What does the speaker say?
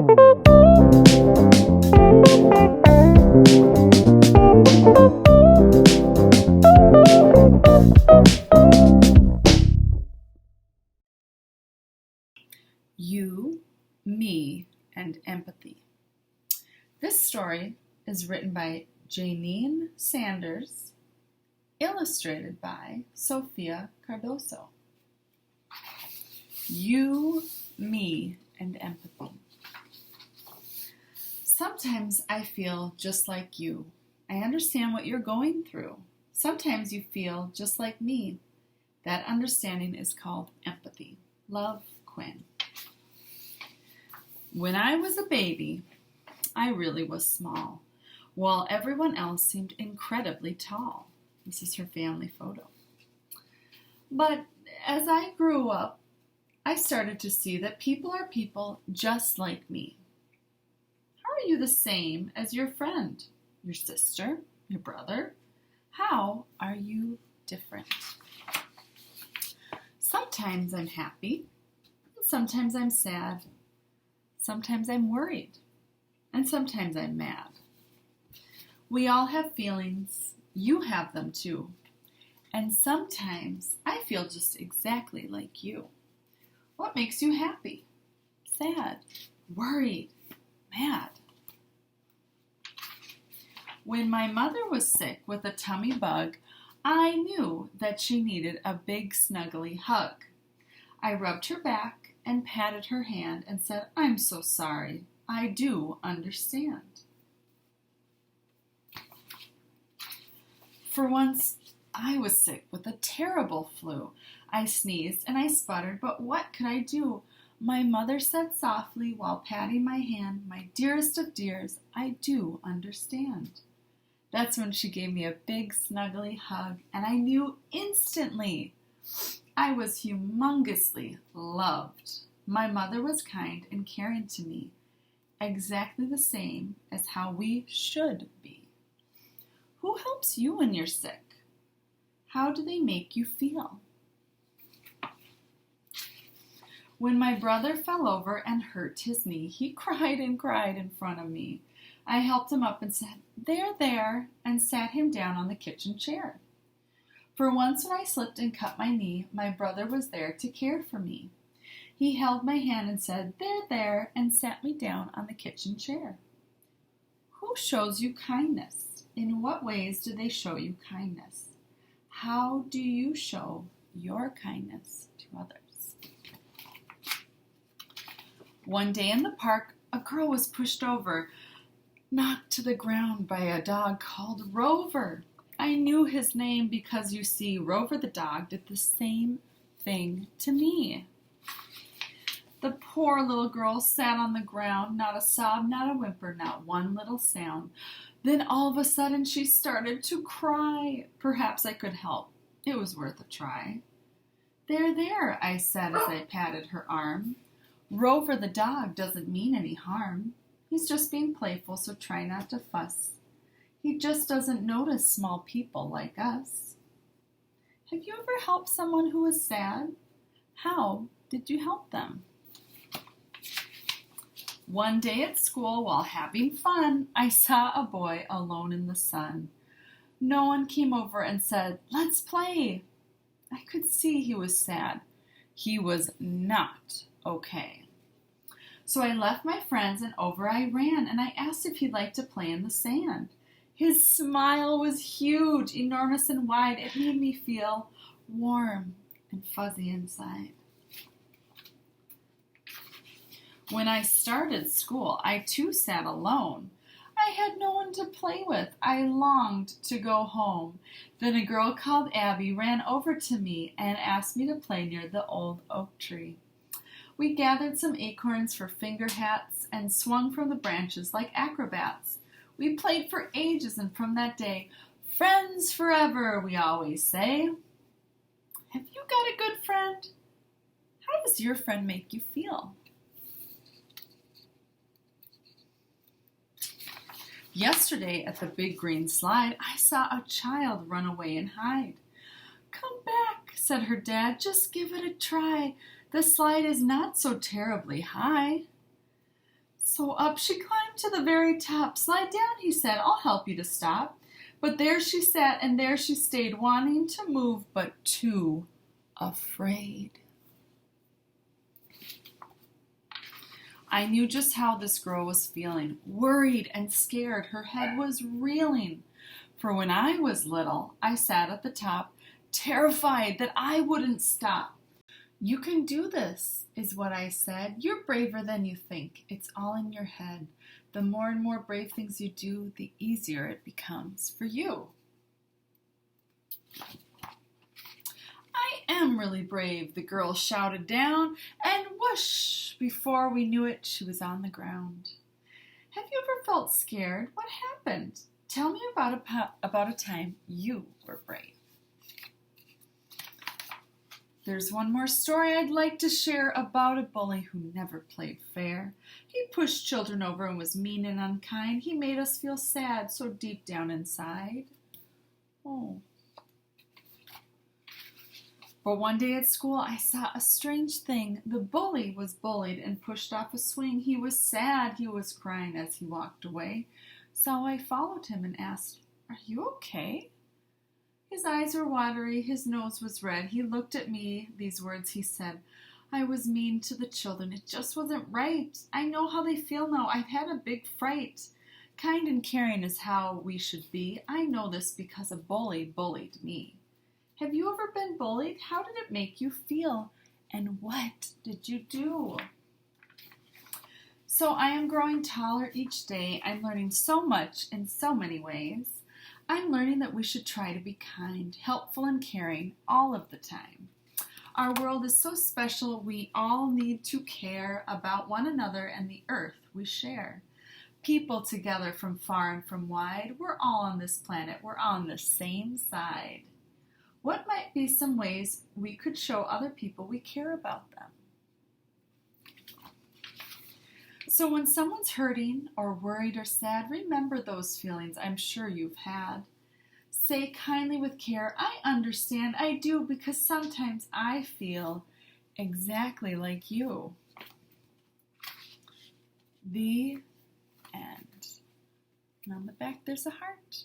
You, Me, and Empathy. This story is written by Jayneen Sanders, illustrated by Sophia Cardoso. You, Me, and Empathy. Sometimes I feel just like you. I understand what you're going through. Sometimes you feel just like me. That understanding is called empathy. Love, Quinn. When I was a baby, I really was small, while everyone else seemed incredibly tall. This is her family photo. But as I grew up, I started to see that people are people just like me. How are you the same as your friend, your sister, your brother? How are you different? Sometimes I'm happy, and sometimes I'm sad. Sometimes I'm worried, and sometimes I'm mad. We all have feelings. You have them too. And sometimes I feel just exactly like you. What makes you happy, sad, worried, mad? When my mother was sick with a tummy bug, I knew that she needed a big snuggly hug. I rubbed her back and patted her hand and said, "I'm so sorry. I do understand." For once, I was sick with a terrible flu. I sneezed and I sputtered, but what could I do? My mother said softly while patting my hand, "My dearest of dears, I do understand." That's when she gave me a big snuggly hug, and I knew instantly I was humongously loved. My mother was kind and caring to me, exactly the same as how we should be. Who helps you when you're sick? How do they make you feel? When my brother fell over and hurt his knee, he cried and cried in front of me. I helped him up and said, "There, there," and sat him down on the kitchen chair. For once when I slipped and cut my knee, my brother was there to care for me. He held my hand and said, "There, there," and sat me down on the kitchen chair. Who shows you kindness? In what ways do they show you kindness? How do you show your kindness to others? One day in the park, a girl was pushed over, knocked to the ground by a dog called Rover. I knew his name because, you see, Rover the dog did the same thing to me. The poor little girl sat on the ground, not a sob, not a whimper, not one little sound. Then all of a sudden she started to cry. Perhaps I could help. It was worth a try. "There, there," I said as I patted her arm. "Rover the dog doesn't mean any harm. He's just being playful, so try not to fuss. He just doesn't notice small people like us." Have you ever helped someone who was sad? How did you help them? One day at school, while having fun, I saw a boy alone in the sun. No one came over and said, "Let's play." I could see he was sad. He was not okay. So I left my friends and over I ran, and I asked if he'd like to play in the sand. His smile was huge, enormous and wide. It made me feel warm and fuzzy inside. When I started school, I too sat alone. I had no one to play with. I longed to go home. Then a girl called Abby ran over to me and asked me to play near the old oak tree. We gathered some acorns for finger hats and swung from the branches like acrobats. We played for ages, and from that day, friends forever, we always say. Have you got a good friend? How does your friend make you feel? Yesterday at the big green slide, I saw a child run away and hide. "Come back," said her dad, "just give it a try. The slide is not so terribly high." So up she climbed to the very top. Slide down, he said, I'll help you to stop. But there she sat and there she stayed, wanting to move but too afraid. I knew just how this girl was feeling, worried and scared. Her head was reeling. For when I was little, I sat at the top, terrified that I wouldn't stop. You can do this, is what I said. You're braver than you think. It's all in your head. The more and more brave things you do, the easier it becomes for you. I am really brave, the girl shouted down, and whoosh, before we knew it, she was on the ground. Have you ever felt scared? What happened? Tell me about a time you were brave. There's one more story I'd like to share about a bully who never played fair. He pushed children over and was mean and unkind. He made us feel sad so deep down inside. Oh. But one day at school, I saw a strange thing. The bully was bullied and pushed off a swing. He was sad. He was crying as he walked away. So I followed him and asked, "Are you okay?" His eyes were watery. His nose was red. He looked at me. These words he said, "I was mean to the children. It just wasn't right. I know how they feel now. I've had a big fright. Kind and caring is how we should be. I know this because a bully bullied me." Have you ever been bullied? How did it make you feel? And what did you do? So I am growing taller each day. I'm learning so much in so many ways. I'm learning that we should try to be kind, helpful, and caring all of the time. Our world is so special. We all need to care about one another and the earth we share. People together from far and from wide. We're all on this planet. We're on the same side. What might be some ways we could show other people we care about them? So when someone's hurting or worried or sad, remember those feelings I'm sure you've had. Say kindly with care, "I understand, I do, because sometimes I feel exactly like you." The end. And on the back there's a heart.